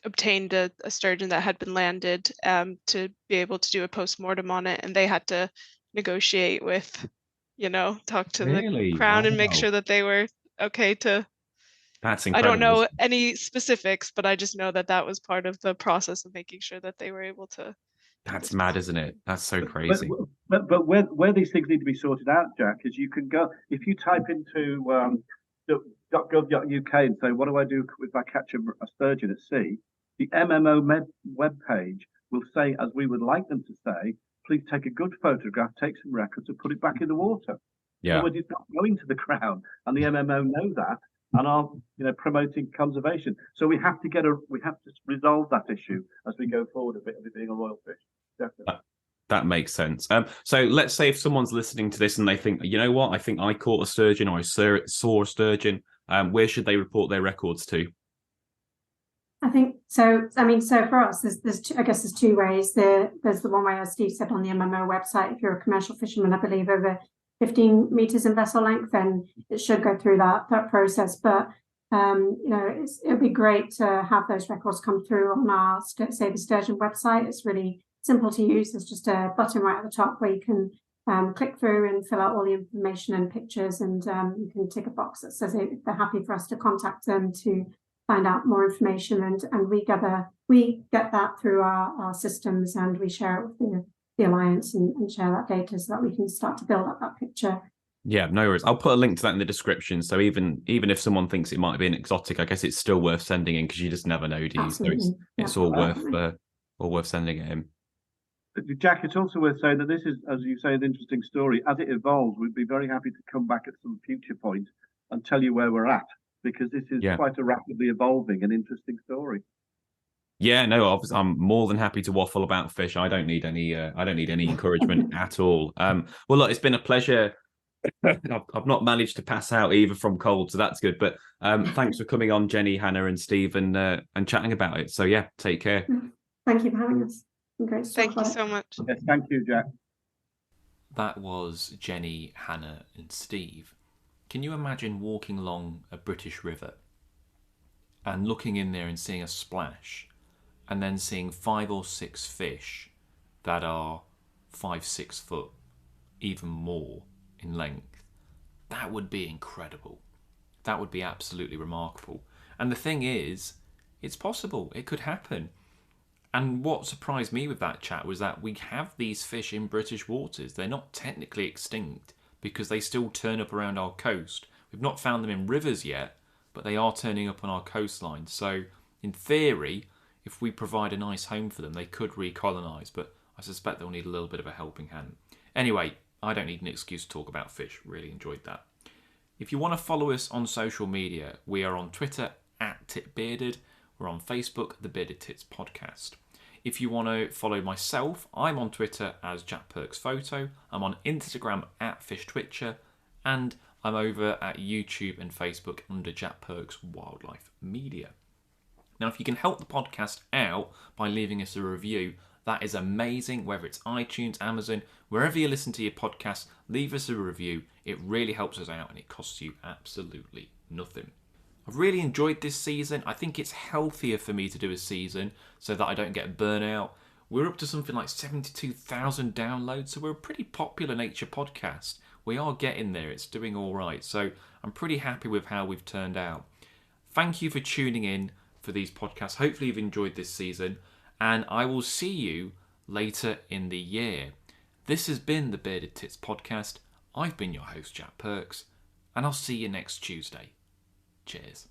obtained a sturgeon that had been landed to be able to do a post-mortem on it, and they had to negotiate with, talk to the Crown and make sure that they were okay to. That's incredible. I don't know any specifics, but I just know that was part of the process of making sure that they were able to. That's mad, isn't it? That's so crazy. But where these things need to be sorted out, Jack, is you can go, if you type into .gov.uk and say, what do I do if I catch a sturgeon at sea? The MMO webpage will say, as we would like them to say, please take a good photograph, take some records, and put it back in the water. Yeah. So it's not going to the Crown, and the MMO know that and are promoting conservation. So we have to resolve that issue as we go forward, a bit of it being a royal fish. Definitely. That makes sense. So let's say if someone's listening to this and they think, you know what, I think I caught a sturgeon or I saw a sturgeon, where should they report their records to? I think so. I mean, so for us, there's two ways. There's the one way, as Steve said, on the MMO website. If you're a commercial fisherman, I believe over 15 meters in vessel length, then it should go through that process. But it'd be great to have those records come through on our Save the Sturgeon website. It's really simple to use. There's just a button right at the top where you can click through and fill out all the information and pictures, and you can tick a box that says if they're happy for us to contact them to find out more information, and we get that through our systems, and we share it with the Alliance and share that data so that we can start to build up that picture. Yeah, no worries. I'll put a link to that in the description. So even if someone thinks it might be an exotic, I guess it's still worth sending in because you just never know, do you? So it's all worth sending it in. Jack, it's also worth saying that this is, as you say, an interesting story. As it evolves, we'd be very happy to come back at some future point and tell you where we're at, because this is quite a rapidly evolving and interesting story. Yeah, no, obviously, I'm more than happy to waffle about fish. I don't need any encouragement at all. Well, look, it's been a pleasure. I've not managed to pass out either from cold, so that's good. But thanks for coming on, Jenny, Hannah, and Steve, and chatting about it. So yeah, take care. Thank you for having us. Great. Thank you so much. Yes, thank you, Jack. That was Jenny, Hannah, and Steve. Can you imagine walking along a British river and looking in there and seeing a splash, and then seeing 5 or 6 fish that are 5-6 foot, even more in length? That would be incredible. That would be absolutely remarkable. And the thing is, it's possible. It could happen. And what surprised me with that chat was that we have these fish in British waters. They're not technically extinct because they still turn up around our coast. We've not found them in rivers yet, but they are turning up on our coastline. So in theory, if we provide a nice home for them, they could recolonise, but I suspect they'll need a little bit of a helping hand. Anyway, I don't need an excuse to talk about fish. Really enjoyed that. If you want to follow us on social media, we are on Twitter @TitBearded. We're on Facebook, The Bearded Tits Podcast. If you want to follow myself, I'm on Twitter as Jack Perks Photo. I'm on Instagram @FishTwitcher. And I'm over at YouTube and Facebook under Jack Perks Wildlife Media. Now, if you can help the podcast out by leaving us a review, that is amazing. Whether it's iTunes, Amazon, wherever you listen to your podcast, leave us a review. It really helps us out and it costs you absolutely nothing. I've really enjoyed this season. I think it's healthier for me to do a season so that I don't get burnout. We're up to something like 72,000 downloads, so we're a pretty popular nature podcast. We are getting there. It's doing all right. So I'm pretty happy with how we've turned out. Thank you for tuning in for these podcasts. Hopefully you've enjoyed this season, and I will see you later in the year. This has been the Bearded Tits Podcast. I've been your host, Jack Perks, and I'll see you next Tuesday. Cheers.